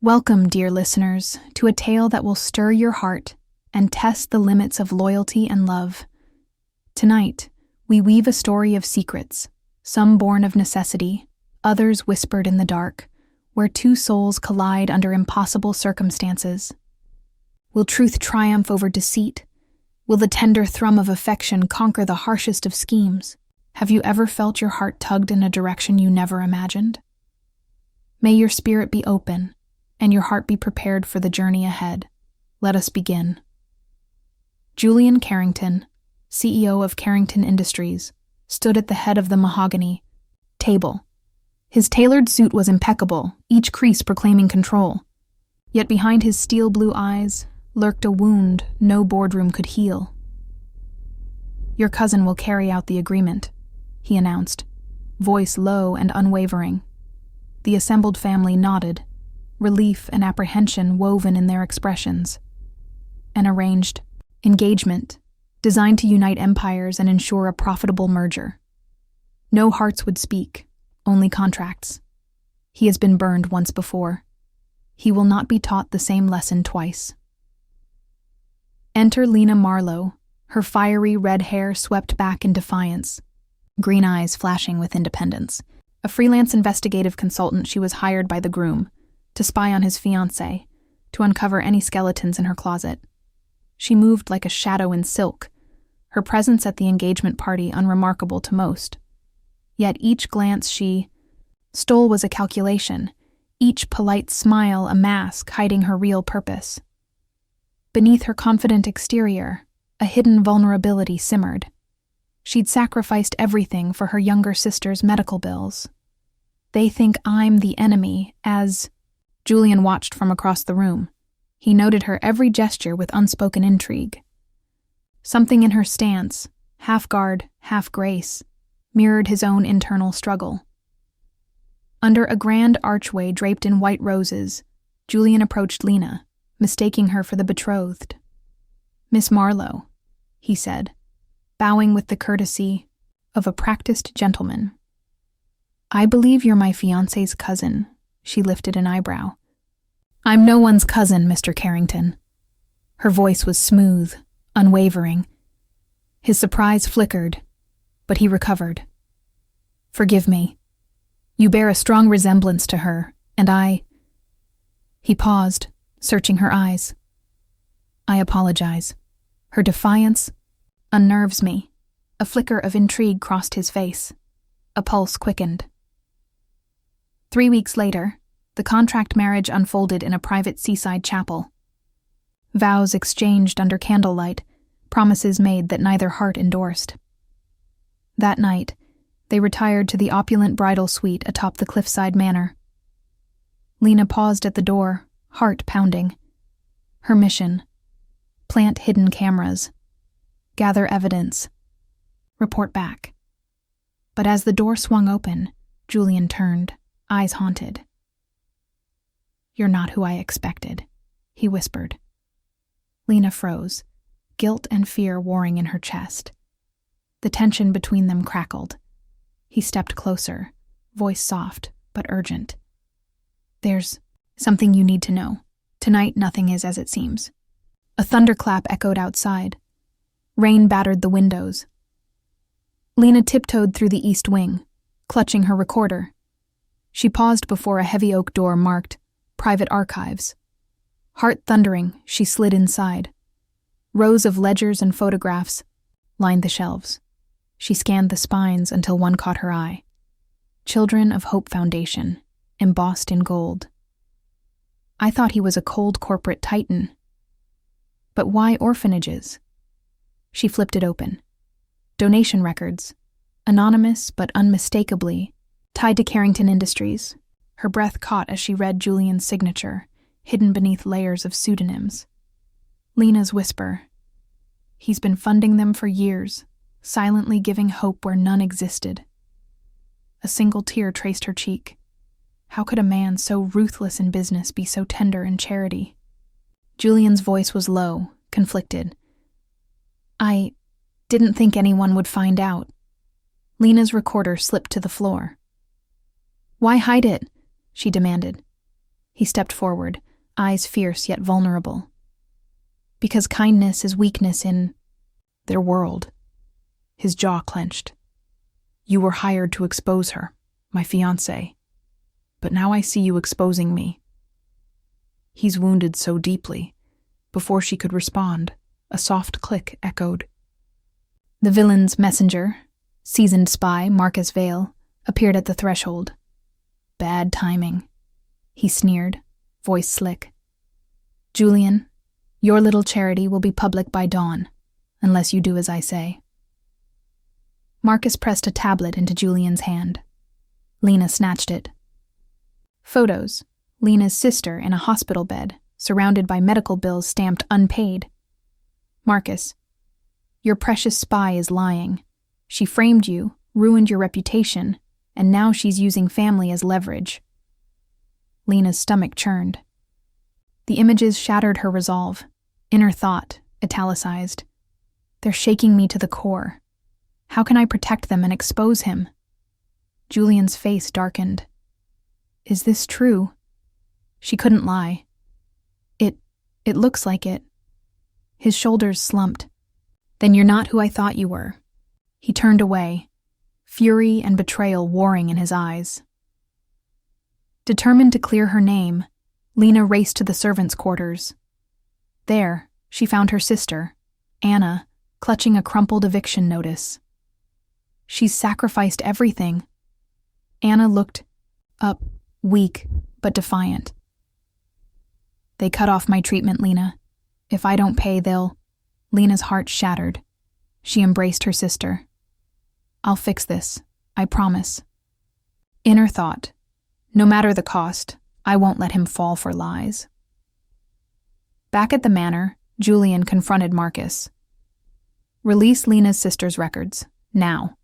Welcome, dear listeners, to a tale that will stir your heart and test the limits of loyalty and love. Tonight, we weave a story of secrets, some born of necessity, others whispered in the dark, where two souls collide under impossible circumstances. Will truth triumph over deceit? Will the tender thrum of affection conquer the harshest of schemes? Have you ever felt your heart tugged in a direction you never imagined? May your spirit be open, and your heart be prepared for the journey ahead. Let us begin. Julian Carrington, CEO of Carrington Industries, stood at the head of the mahogany table. His tailored suit was impeccable, each crease proclaiming control. Yet behind his steel blue eyes lurked a wound no boardroom could heal. "Your cousin will carry out the agreement," he announced, voice low and unwavering. The assembled family nodded, relief and apprehension woven in their expressions. An arranged engagement, designed to unite empires and ensure a profitable merger. No hearts would speak, only contracts. He has been burned once before. He will not be taught the same lesson twice. Enter Lena Marlowe, her fiery red hair swept back in defiance, green eyes flashing with independence. A freelance investigative consultant, she was hired by the groom to spy on his fiancée, to uncover any skeletons in her closet. She moved like a shadow in silk, her presence at the engagement party unremarkable to most. Yet each glance she stole was a calculation, each polite smile a mask hiding her real purpose. Beneath her confident exterior, a hidden vulnerability simmered. She'd sacrificed everything for her younger sister's medical bills. "They think I'm the enemy," as Julian watched from across the room. He noted her every gesture with unspoken intrigue. Something in her stance, half guard, half grace, mirrored his own internal struggle. Under a grand archway draped in white roses, Julian approached Lena, mistaking her for the betrothed. "Miss Marlowe," he said, bowing with the courtesy of a practiced gentleman. "I believe you're my fiancé's cousin." She lifted an eyebrow. "I'm no one's cousin, Mr. Carrington." Her voice was smooth, unwavering. His surprise flickered, but he recovered. "Forgive me. You bear a strong resemblance to her, and I—" He paused, searching her eyes. "I apologize. Her defiance unnerves me." A flicker of intrigue crossed his face. A pulse quickened. 3 weeks later, the contract marriage unfolded in a private seaside chapel. Vows exchanged under candlelight, promises made that neither heart endorsed. That night, they retired to the opulent bridal suite atop the cliffside manor. Lena paused at the door, heart pounding. Her mission: plant hidden cameras, gather evidence, report back. But as the door swung open, Julian turned, eyes haunted. "You're not who I expected," he whispered. Lena froze, guilt and fear warring in her chest. The tension between them crackled. He stepped closer, voice soft but urgent. "There's something you need to know. Tonight nothing is as it seems." A thunderclap echoed outside. Rain battered the windows. Lena tiptoed through the east wing, clutching her recorder. She paused before a heavy oak door marked "Private Archives." Heart thundering, she slid inside. Rows of ledgers and photographs lined the shelves. She scanned the spines until one caught her eye. "Children of Hope Foundation," embossed in gold. "I thought he was a cold corporate titan. But why orphanages?" She flipped it open. Donation records, anonymous but unmistakably tied to Carrington Industries. Her breath caught as she read Julian's signature, hidden beneath layers of pseudonyms. Lena's whisper: "He's been funding them for years, silently giving hope where none existed." A single tear traced her cheek. How could a man so ruthless in business be so tender in charity? Julian's voice was low, conflicted. "I didn't think anyone would find out." Lena's recorder slipped to the floor. "Why hide it?" she demanded. He stepped forward, eyes fierce yet vulnerable. Because kindness is weakness in their world. His jaw clenched. You were hired to expose her, my fiancée. But now I see you exposing me. He's wounded so deeply. Before she could respond, a soft click echoed. The villain's messenger, seasoned spy Marcus Vale, appeared at the threshold. Bad timing, he sneered, voice slick. Julian, your little charity will be public by dawn, unless you do as I say. Marcus pressed a tablet into Julian's hand. Lena snatched it. Photos. Lena's sister in a hospital bed, surrounded by medical bills stamped unpaid. Marcus, your precious spy is lying. She framed you, ruined your reputation, and now she's using family as leverage. Lena's stomach churned. The images shattered her resolve. Inner thought, italicized. They're shaking me to the core. How can I protect them and expose him? Julian's face darkened. Is this true? She couldn't lie. It looks like it. His shoulders slumped. Then you're not who I thought you were. He turned away, fury and betrayal warring in his eyes. Determined to clear her name, Lena raced to the servants' quarters. There, she found her sister, Anna, clutching a crumpled eviction notice. She's sacrificed everything. Anna looked up, weak but defiant. They cut off my treatment, Lena. If I don't pay, they'll... Lena's heart shattered. She embraced her sister. I'll fix this, I promise. Inner thought. No matter the cost, I won't let him fall for lies. Back at the manor, Julian confronted Marcus. Release Lena's sister's records, now.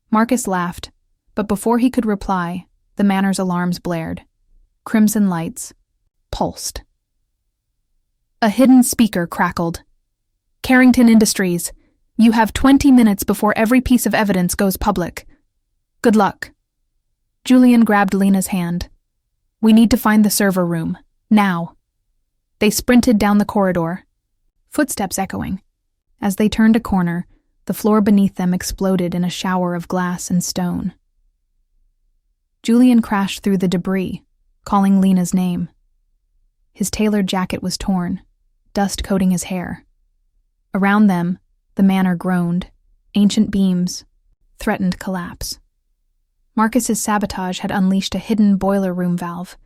Marcus laughed, but before he could reply, the manor's alarms blared. Crimson lights pulsed. A hidden speaker crackled. Carrington Industries, you have 20 minutes before every piece of evidence goes public. Good luck. Julian grabbed Lena's hand. We need to find the server room, now. They sprinted down the corridor, footsteps echoing. As they turned a corner, the floor beneath them exploded in a shower of glass and stone. Julian crashed through the debris, calling Lena's name. His tailored jacket was torn, dust coating his hair. Around them, the manor groaned, ancient beams threatened collapse. Marcus's sabotage had unleashed a hidden boiler room valve.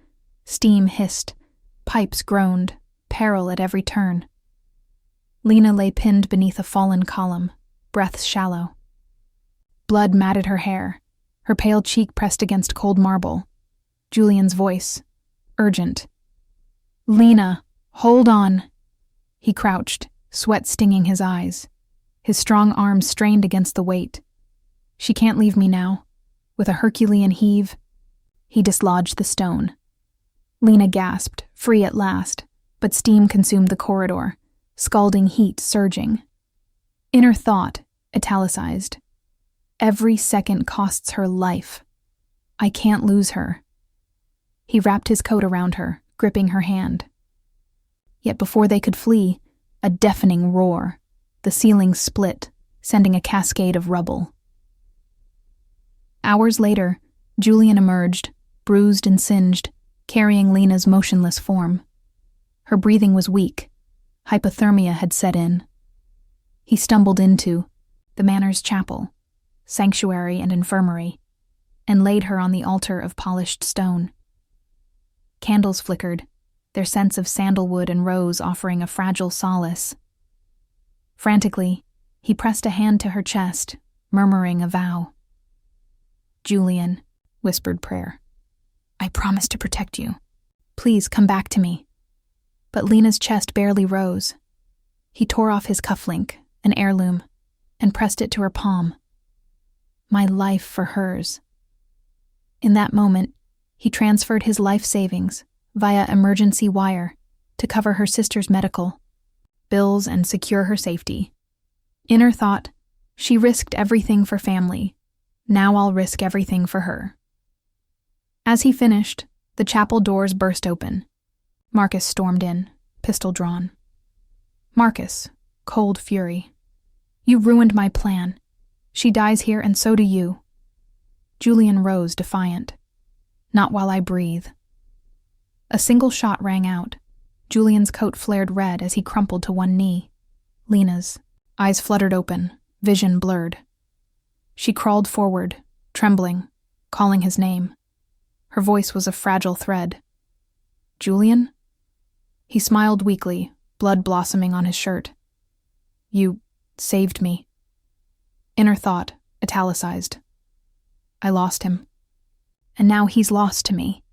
Steam hissed, pipes groaned, peril at every turn. Lena lay pinned beneath a fallen column, breaths shallow. Blood matted her hair, her pale cheek pressed against cold marble. Julian's voice, urgent. Lena, hold on. He crouched, sweat stinging his eyes. His strong arms strained against the weight. She can't leave me now. With a Herculean heave, he dislodged the stone. Lena gasped, free at last, but steam consumed the corridor, scalding heat surging. Inner thought, italicized. Every second costs her life. I can't lose her. He wrapped his coat around her, gripping her hand. Yet before they could flee, a deafening roar. The ceiling split, sending a cascade of rubble. Hours later, Julian emerged, bruised and singed, carrying Lena's motionless form. Her breathing was weak. Hypothermia had set in. He stumbled into the manor's chapel, sanctuary and infirmary, and laid her on the altar of polished stone. Candles flickered, their scents of sandalwood and rose offering a fragile solace. Frantically, he pressed a hand to her chest, murmuring a vow. Julian, whispered prayer. I promise to protect you. Please come back to me. But Lena's chest barely rose. He tore off his cufflink, an heirloom, and pressed it to her palm. My life for hers. In that moment, he transferred his life savings via emergency wire to cover her sister's medical bills and secure her safety. Inner thought, she risked everything for family. Now I'll risk everything for her. As he finished, The chapel doors burst open. Marcus stormed in, pistol drawn. Marcus, cold fury. You ruined my plan. She dies here and so do you. Julian rose defiant. Not while I breathe. A single shot rang out. Julian's coat flared red as he crumpled to one knee. Lena's eyes fluttered open, vision blurred. She crawled forward, trembling, calling his name. Her voice was a fragile thread. Julian? He smiled weakly, blood blossoming on his shirt. You saved me. Inner thought, italicized. I lost him. And now he's lost to me.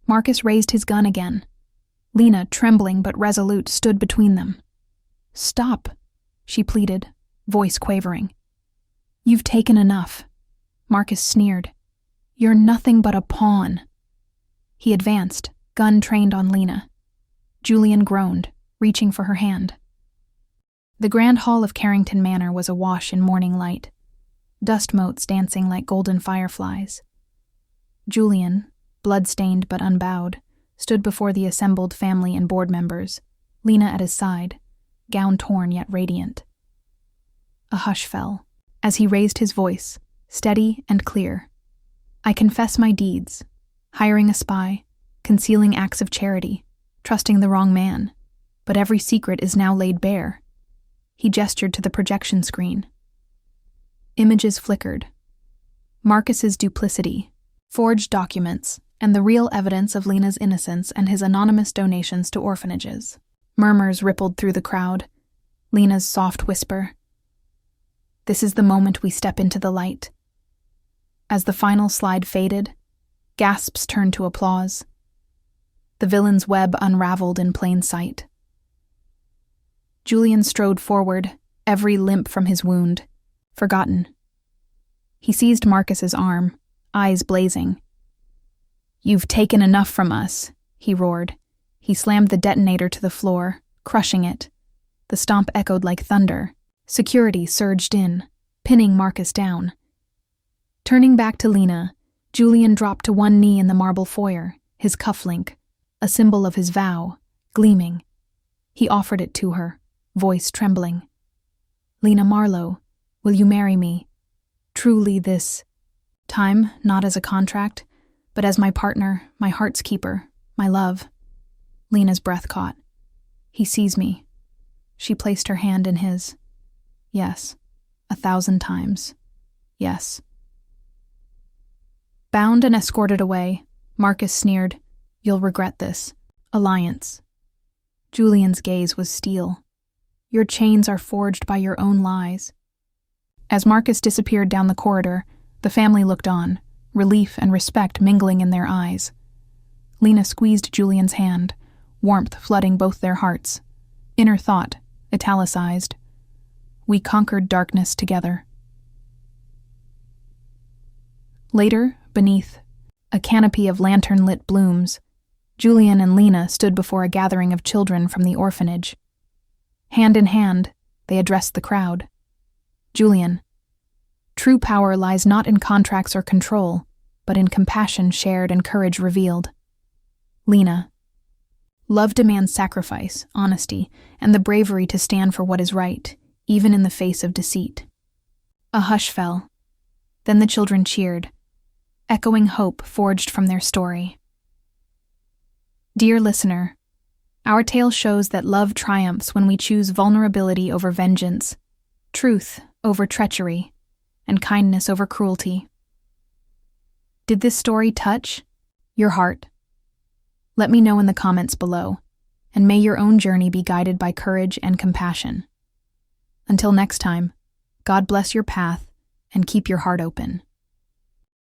Marcus raised his gun again. Lena, trembling but resolute, stood between them. Stop, she pleaded, voice quavering. You've taken enough. Marcus sneered. You're nothing but a pawn. He advanced, gun trained on Lena. Julian groaned, reaching for her hand. The grand hall of Carrington Manor was awash in morning light, dust motes dancing like golden fireflies. Julian, blood-stained but unbowed, stood before the assembled family and board members, Lena at his side, gown torn yet radiant. A hush fell, as he raised his voice, steady and clear. I confess my deeds, hiring a spy, concealing acts of charity, trusting the wrong man, but every secret is now laid bare. He gestured to the projection screen. Images flickered. Marcus's duplicity, forged documents, and the real evidence of Lena's innocence and his anonymous donations to orphanages. Murmurs rippled through the crowd. Lena's soft whisper. This is the moment we step into the light. As the final slide faded, gasps turned to applause. The villain's web unraveled in plain sight. Julian strode forward, every limp from his wound, forgotten. He seized Marcus's arm, eyes blazing. You've taken enough from us, he roared. He slammed the detonator to the floor, crushing it. The stomp echoed like thunder. Security surged in, pinning Marcus down. Turning back to Lena, Julian dropped to one knee in the marble foyer, his cufflink, a symbol of his vow, gleaming. He offered it to her, voice trembling. Lena Marlowe, will you marry me? Truly this time, not as a contract, but as my partner, my heart's keeper, my love. Lena's breath caught. He sees me. She placed her hand in his. Yes, 1,000 times. Yes. Bound and escorted away, Marcus sneered, You'll regret this. Alliance. Julian's gaze was steel. Your chains are forged by your own lies. As Marcus disappeared down the corridor, the family looked on, relief and respect mingling in their eyes. Lena squeezed Julian's hand, warmth flooding both their hearts. Inner thought, italicized. We conquered darkness together. Later, beneath a canopy of lantern-lit blooms, Julian and Lena stood before a gathering of children from the orphanage. Hand in hand, they addressed the crowd. Julian, true power lies not in contracts or control, but in compassion shared and courage revealed. Lena, love demands sacrifice, honesty, and the bravery to stand for what is right, even in the face of deceit. A hush fell. Then the children cheered, echoing hope forged from their story. Dear listener, our tale shows that love triumphs when we choose vulnerability over vengeance, truth over treachery, and kindness over cruelty. Did this story touch your heart? Let me know in the comments below, and may your own journey be guided by courage and compassion. Until next time, God bless your path and keep your heart open.